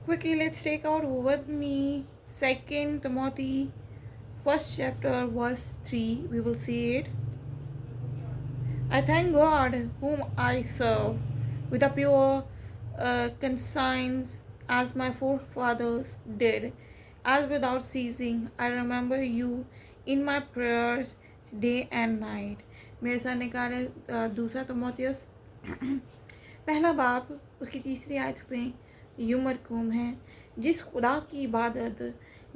Quickly, let's take out with me Second Timothy, first chapter, verse 3. We will see it. I thank God, whom I serve, with a pure conscience, as my forefathers did, as without ceasing I remember you in my prayers day and night. मेरे साथ निकाले दूसरा तिमोथियस पहला बाप उसकी तीसरी आयत में यूं मरकूम है, जिस खुदा की इबादत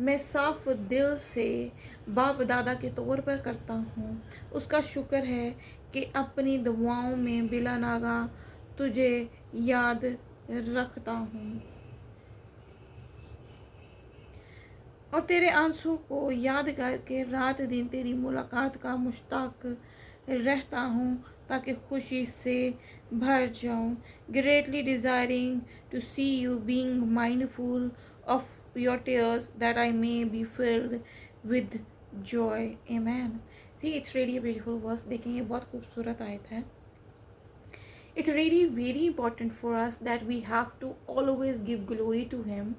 मैं साफ दिल से बाप दादा के तौर पर करता हूँ, उसका शुक्र है कि अपनी दुआओं में बिला नागा तुझे याद रखता हूँ और तेरे आंसू को याद करके रात दिन तेरी मुलाकात का मुश्ताक रहता हूँ, ताकि खुशी से भर जाऊँ. Greatly desiring to see you being mindful of your tears that I may be filled with joy. Amen. See it's really beautiful verse. देखें ये बहुत खूबसूरत आयत है. It's really very important for us that we have to always give glory to him.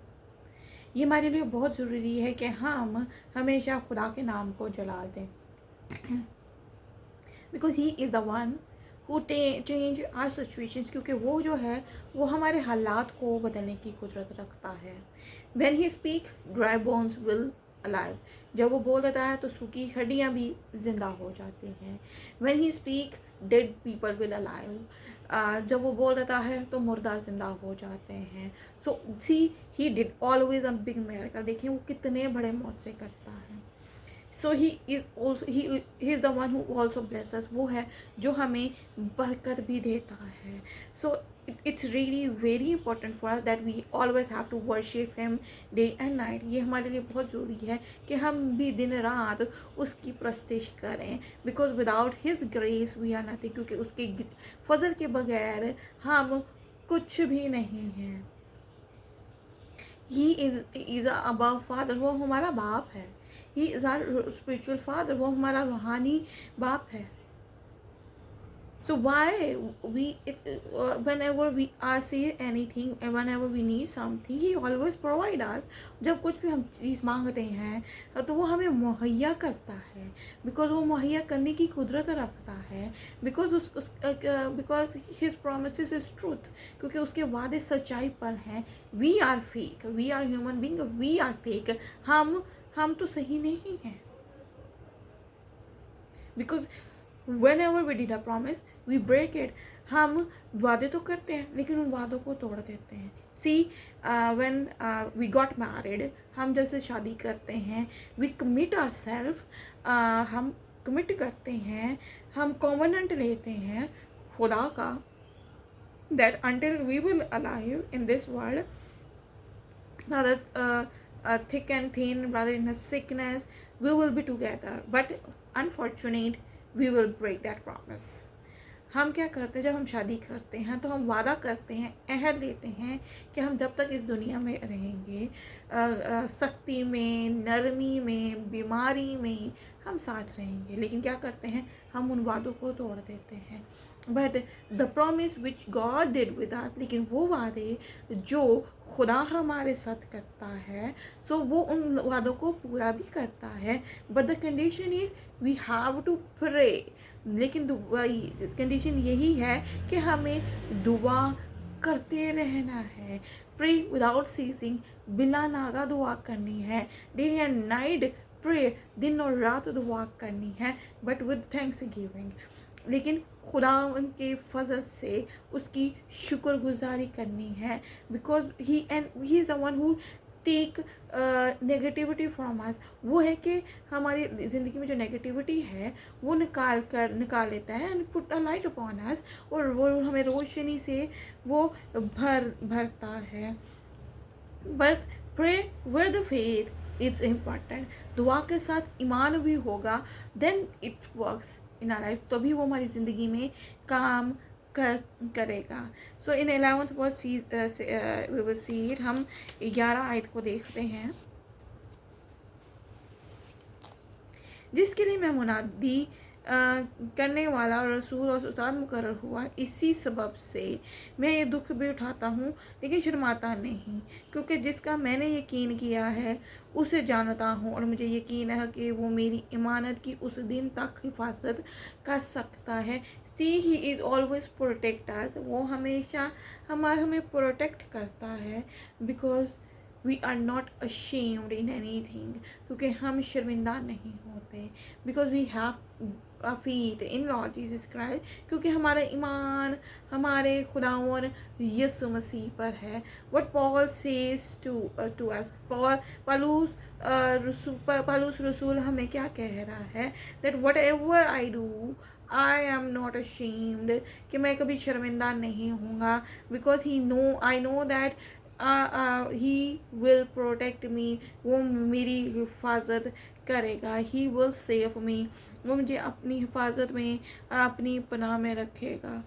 ये हमारे लिए बहुत ज़रूरी है कि हम हमेशा खुदा के नाम को जला दें. Because he is the one who change our situations. क्योंकि वो जो है वो हमारे हालात को बदलने की कुदरत रखता है. When he speak dry bones will alive. जब वो बोल देता है तो सूखी हड्डियाँ भी जिंदा हो जाती हैं. When he speak dead people will alive. जब वो बोल देता है तो मुर्दा जिंदा हो जाते हैं. So see he did always a big miracle. देखिए वो कितने बड़े मौत से करता है. So he is also he is the one who also blesses. वो है जो हमें बरकत भी देता है. So it's really very important for us that we always have to worship him day and night. ये हमारे लिए बहुत ज़रूरी है कि हम भी दिन रात उसकी प्रस्तिश करें. Because without his grace we are nothing. क्योंकि उसके फजल के बगैर हम कुछ भी नहीं हैं. He is above father. वो हमारा बाप है. He is our spiritual father. वो हमारा रूहानी बाप है. So why whenever we say anything and whenever we need something, he always provide us. जब कुछ भी हम चीज़ मांगते हैं तो वो हमें मुहैया करता है. बिकॉज वो मुहैया करने की कुदरत रखता है. Because his promises is truth. क्योंकि उसके वादे सच्चाई पर हैं. We are fake. We are human being. We are fake. हम तो सही नहीं हैं. Because whenever we did a promise we break it. हम वादे तो करते हैं लेकिन उन वादों को तोड़ देते हैं. सी when we got married, हम जैसे शादी करते हैं we commit ourselves. हम commit करते हैं. हम covenant लेते हैं खुदा का that until we will alive in this world, rather thick and thin, rather in a sickness, we will be together. But unfortunate we will break that promise. हम क्या करते हैं जब हम शादी करते हैं तो हम वादा करते हैं, अहद लेते हैं कि हम जब तक इस दुनिया में रहेंगे सख्ती में, नरमी में, बीमारी में हम साथ रहेंगे. लेकिन क्या करते हैं हम उन वादों को तोड़ देते हैं. But the promise which God did with us. लेकिन वो वादे जो खुदा हमारे साथ करता है सो वो उन वादों को पूरा भी करता है. But the condition is we have to pray. लेकिन कंडीशन यही है कि हमें दुआ करते रहना है. Pray without ceasing. बिना नागा दुआ करनी है. Day and night pray. दिन और रात दुआ करनी है. But with thanksgiving. लेकिन खुदा के फजल से उसकी शुक्रगुजारी करनी है. Because he is the one who take negativity from us. वो है कि हमारी ज़िंदगी में जो नेगेटिविटी है वो निकाल लेता है and put a light upon us. और वो हमें रोशनी से वो भरता है. But pray with the faith it's important. दुआ के साथ ईमान भी होगा then it works in our life. तभी वो हमारी ज़िंदगी में काम करेगा. So in 11th verse we will see it. हम 11 आयत को देखते हैं. जिसके लिए मैं मुनादी करने वाला रसूल और उस्ताद मुकर्रर हुआ। इसी सबब से मैं ये दुख भी उठाता हूँ लेकिन शर्माता नहीं, क्योंकि जिसका मैंने यकीन किया है उसे जानता हूँ और मुझे यकीन है कि वो मेरी इमानत की उस दिन तक हिफाजत कर सकता है। See he is always protect us, वो हमेशा हमें प्रोटेक्ट करता है। Because we are not ashamed in anything, क्योंकि हम शर्मिंदा नहीं होते। Because we have a faith in lord Jesus Christ, क्योंकि हमारा ईमान हमारे खुदावन यीशु मसीह पर है। What Paul says to us, पालूस रसूल हमें क्या कह रहा है, that whatever I do I am not ashamed, कि मैं कभी शर्मिंदा नहीं होऊंगा। Because I know that he will protect me, वो मेरी हिफाजत करेगा। ही विल सेव मी, वो मुझे अपनी हिफाजत में और अपनी पनाह में रखेगा।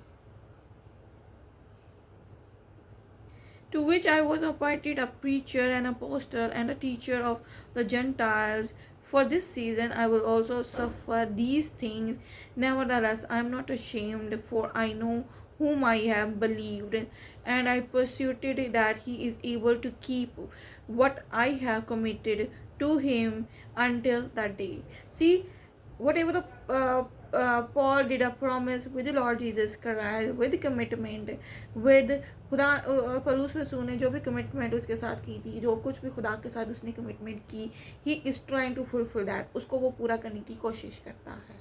To which I was appointed a preacher and a apostle and a teacher of the Gentiles. For this season I will also suffer these things. Nevertheless, I am not ashamed, for I know whom I have believed, and I persuaded that he is able to keep what I have committed to him until that day. See, whatever the Paul did a promise with the Lord Jesus Christ, with commitment, with खुदा पलूस रसूल ने जो भी commitment उसके साथ की थी, जो कुछ भी खुदा के साथ उसने कमिटमेंट की, he is trying to fulfil that, उसको वो पूरा करने की कोशिश करता है।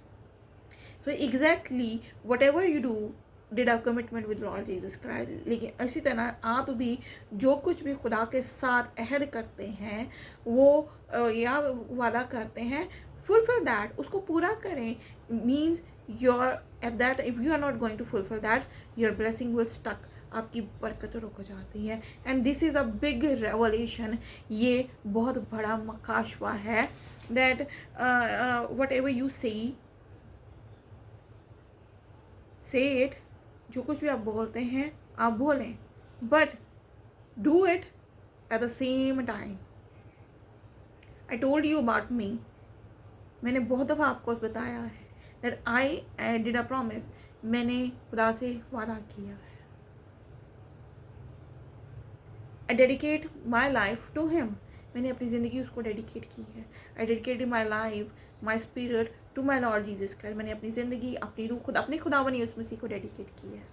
So exactly whatever you do did a commitment with Lord Jesus Christ. लेकिन इसी तरह आप भी जो कुछ भी खुदा के साथ अहद करते हैं, वो या वादा करते हैं, फुलफिल दैट, उसको पूरा करें। Means your at that if you are not going to fulfil that, your blessing will stuck, आपकी बरकत रुक जाती है। And this is a big revelation, ये बहुत बड़ा मकाशवा है। That whatever you say it, जो कुछ भी आप बोलते हैं आप बोलें, but do it at the same time. I told you about me, मैंने बहुत दफ़ा आपको बताया है that I did a promise, मैंने खुदा से वादा किया है। I dedicate my life to him, मैंने अपनी ज़िंदगी उसको डेडिकेट की है। I dedicate my life, my spirit to my lord Jesus Christ, मैंने अपनी ज़िंदगी, अपनी रूह अपने खुदावन यीशु मसीह को डेडिकेट की है।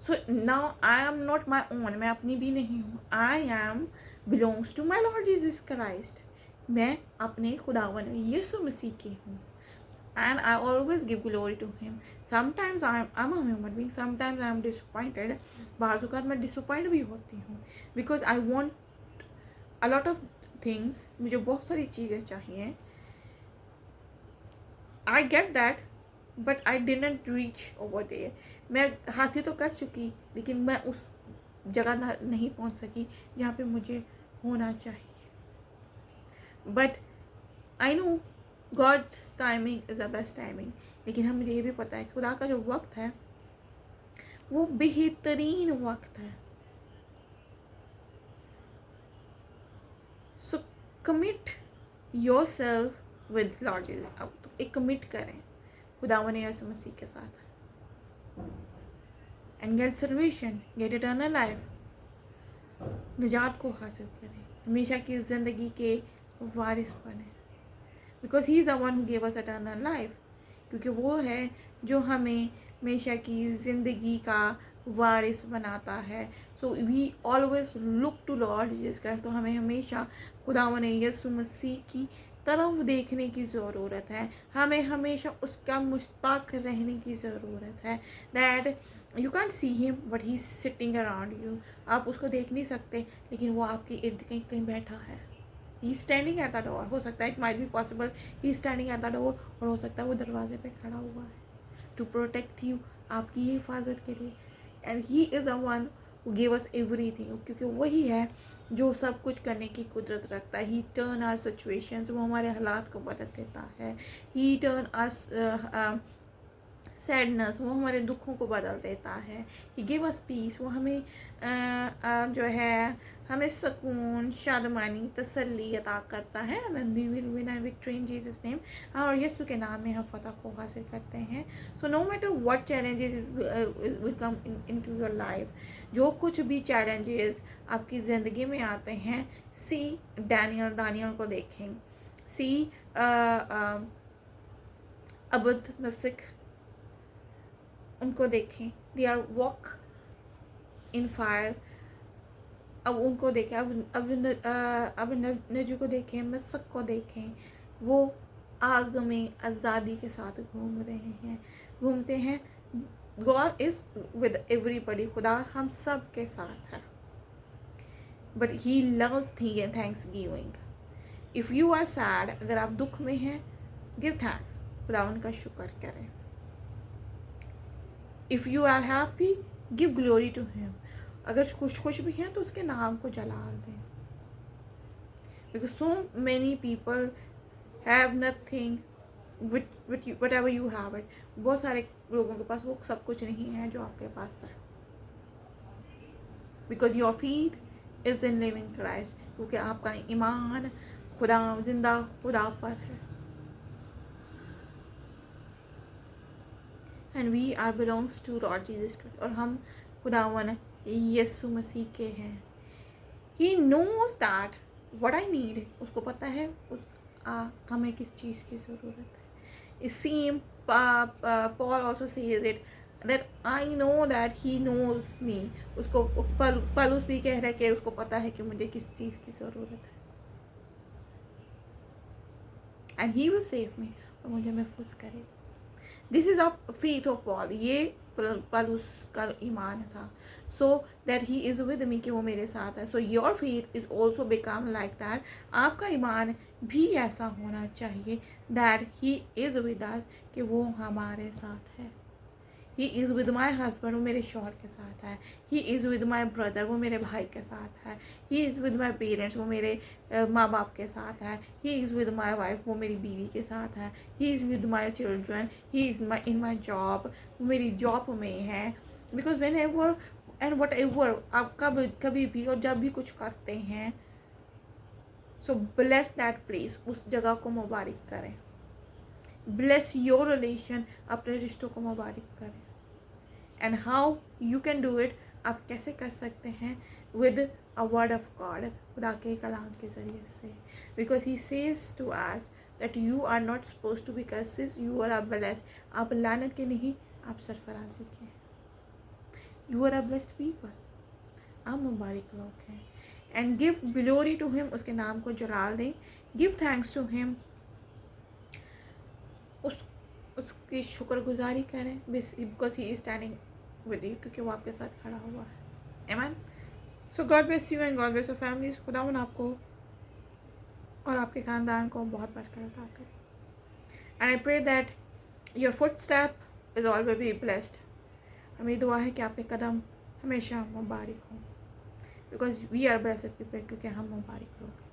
So now I am not my own, मैं अपनी भी नहीं हूँ। I am belongs to my lord Jesus Christ, मैं अपने खुदावन यीशु मसीह की हूँ। And I always give glory to him. Sometimes I'm a human being, sometimes I'm disappointed. बाज़ मैं disappointed भी होती हूँ, because I want a lot of things, मुझे बहुत सारी चीज़ें चाहिए। I get that, but I didn't reach over there. मैं हासिल तो कर चुकी, लेकिन मैं उस जगह नहीं पहुँच सकी जहाँ पे मुझे होना चाहिए। But I know God's timing is the best timing, लेकिन हम मुझे ये भी पता है खुदा का जो वक्त है वो बेहतरीन वक्त है। So commit yourself with Lord Jesus, अब तो एक कमिट करें खुदावन यीशु मसीह के साथ, and get salvation, get eternal life, निजात को हासिल करें, हमेशा की ज़िंदगी के वारिस बने। Because he is the one who gave us eternal life, क्योंकि वो है जो हमें हमेशा की ज़िंदगी का वारिस बनाता है। So we always look to lord Jesus Christ, तो हमें हमेशा खुदावन यीशु मसीह की तरफ देखने की ज़रूरत है, हमें हमेशा उसका मुश्ताक रहने की ज़रूरत है। That you can see him but he sitting around you, आप उसको देख नहीं सकते लेकिन वो आपके इर्द कहीं कहीं बैठा है। ही स्टैंडिंग एट द डोर, हो सकता है it might be possible he standing at the door, और हो सकता है वो दरवाजे पे खड़ा हुआ है टू प्रोटेक्ट यू, आपकी हिफाजत के लिए। And he is the one who give us everything, क्योंकि वही है जो सब कुछ करने की कुदरत रखता है। ही टर्न आवर सिचुएशंस, वो हमारे हालात को बदल देता है। ही टर्न अस सैडनेस, वो हमारे दुखों को बदल देता है। ही गिव अस पीस, वो हमें जो है हमें सुकून, शादमानी, तसल्ली अता करता है। And we will win victory in Jesus name, और यीशु के नाम में हम फतह को हासिल करते हैं। So no matter what challenges will come into your life, जो कुछ भी चैलेंजेस आपकी ज़िंदगी में आते हैं, सी दानियल को देखें, सी अबद मसिक, उनको देखें, they are walk in fire. अब उनको देखें, अब नजू को देखें, मसक को देखें, वो आग में आज़ादी के साथ घूमते हैं। गॉड इज़ विद एवरीबडी, खुदा हम सब के साथ है, but he loves thanksgiving. If you are sad, अगर आप दुख में हैं, गिव थैंक्स, खुदा उनका शुक्र करें। If you are happy, give glory to him, अगर खुश भी हैं तो उसके नाम को जलाल दें। Because so many people have nothing what ever you have it, बहुत सारे लोगों के पास वो सब कुछ नहीं है जो आपके पास है। Because your faith is in living Christ, क्योंकि आपका ईमान खुदा, जिंदा खुदा पर है। And we are belongs to lord Jesus Christ, और हम खुदावन यीशु मसीह के हैं। He knows that what I need, उसको पता है हमें किस चीज़ की ज़रूरत है। Same Paul also says it that I know that he knows me, उसको पलूस भी कह रहा है कि उसको पता है कि मुझे किस चीज़ की ज़रूरत है, and he will save me, और मुझे महफूज करेगा। This is a faith of Paul, ये पलूस का ईमान था। So that he is with me, कि वो मेरे साथ है। So your faith is also become like that, आपका ईमान भी ऐसा होना चाहिए that he is with us, कि वो हमारे साथ है। He is with my husband, वो मेरे शौहर के साथ है। He is with my brother, वो मेरे भाई के साथ है। He is with my parents, वो मेरे माँ बाप के साथ है। He is with my wife, वो मेरी बीवी के साथ है। He is with my children, he is in my job, वो मेरी जॉब में है। Because when ever and what ever, आप कभी भी और जब भी कुछ करते हैं, सो ब्लेस दैट प्लेस, उस जगह को मुबारक करें। ब्लेस योर रिलेशन, अपने रिश्तों को मुबारक करें। And how you can do it, आप कैसे कर सकते हैं? With a word of God, खुदा के कलाम के ज़रिए से। Because he says to us that you are not suppose to be curses, you are a blessed, आप लानत के नहीं, आप सरफराजी के। You are a blessed people, आप मुबारक लोग हैं। And give glory to him, उसके नाम को जलाल दें। गिव थैंक्स टू हिम, उसकी शुक्रगुजारी करें, because he is standing with you, क्योंकि वो आपके साथ खड़ा हुआ है। आमीन। So God bless you and God bless your families. खुदावन आपको और आपके ख़ानदान को बहुत बरकत अता करे। And I pray that your footstep is always be blessed. हमें दुआ है कि आपके कदम हमेशा मुबारक हों, because we are blessed people, क्योंकि हम मुबारक लोग हैं।